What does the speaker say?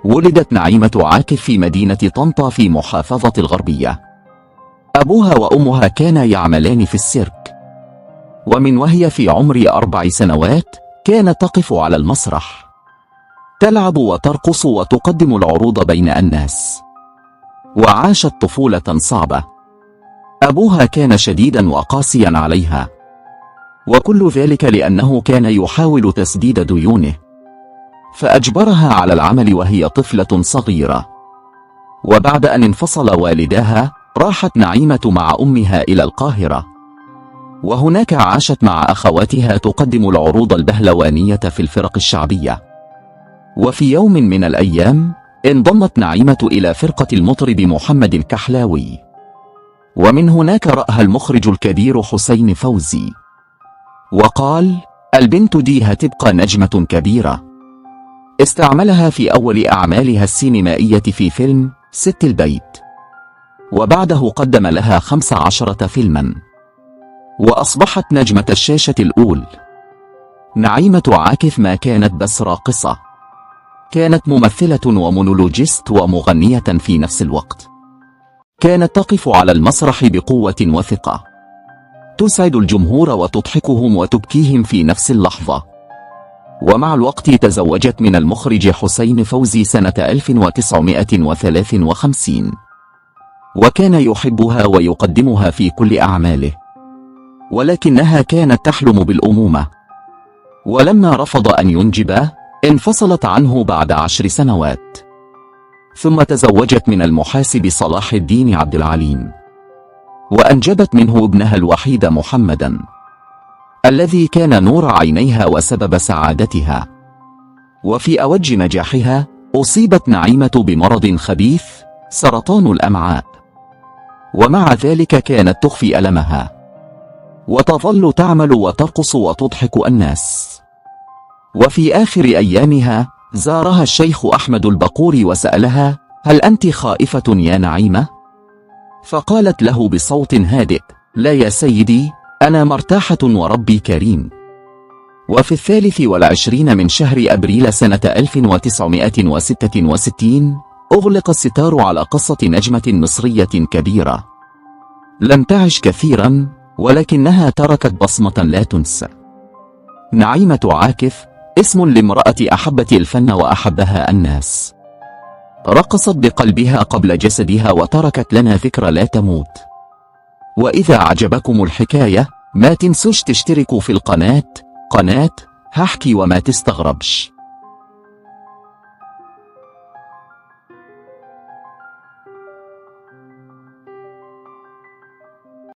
ولدت نعيمة عاكف في مدينة طنطا في محافظة الغربية. أبوها وأمها كانا يعملان في السيرك، ومن وهي في عمر 4 سنوات كانت تقف على المسرح تلعب وترقص وتقدم العروض بين الناس، وعاشت طفولة صعبة. أبوها كان شديدا وقاسيا عليها، وكل ذلك لأنه كان يحاول تسديد ديونه، فأجبرها على العمل وهي طفلة صغيرة. وبعد أن انفصل والداها راحت نعيمة مع أمها إلى القاهرة، وهناك عاشت مع أخواتها تقدم العروض البهلوانية في الفرق الشعبية. وفي يوم من الأيام انضمت نعيمة إلى فرقة المطرب محمد الكحلاوي، ومن هناك رأها المخرج الكبير حسين فوزي وقال: البنت دي هتبقى نجمة كبيرة. استعملها في أول أعمالها السينمائية في فيلم ست البيت، وبعده قدم لها 15 فيلما، وأصبحت نجمة الشاشة الأول. نعيمة عاكف ما كانت بس راقصة، كانت ممثلة ومونولوجيست ومغنية في نفس الوقت. كانت تقف على المسرح بقوة وثقة، تسعد الجمهور وتضحكهم وتبكيهم في نفس اللحظة. ومع الوقت تزوجت من المخرج حسين فوزي سنة 1953، وكان يحبها ويقدمها في كل أعماله، ولكنها كانت تحلم بالأمومة. ولما رفض أن ينجب انفصلت عنه بعد 10 سنوات، ثم تزوجت من المحاسب صلاح الدين عبد العليم، وأنجبت منه ابنها الوحيد محمدا، الذي كان نور عينيها وسبب سعادتها. وفي أوج نجاحها أصيبت نعيمة بمرض خبيث، سرطان الأمعاء، ومع ذلك كانت تخفي ألمها، وتظل تعمل وترقص وتضحك الناس. وفي آخر أيامها زارها الشيخ أحمد البقوري وسألها: هل أنت خائفة يا نعيمة؟ فقالت له بصوت هادئ: لا يا سيدي، أنا مرتاحة وربي كريم. وفي 23 من شهر أبريل سنة 1966 أغلق الستار على قصة نجمة مصرية كبيرة لم تعش كثيرا، ولكنها تركت بصمة لا تنسى. نعيمة عاكف اسم لامرأة أحبت الفن وأحبها الناس، رقصت بقلبها قبل جسدها وتركت لنا ذكرى لا تموت. وإذا عجبكم الحكاية ما تنسوش تشتركوا في القناة، قناة هحكي وما تستغربش.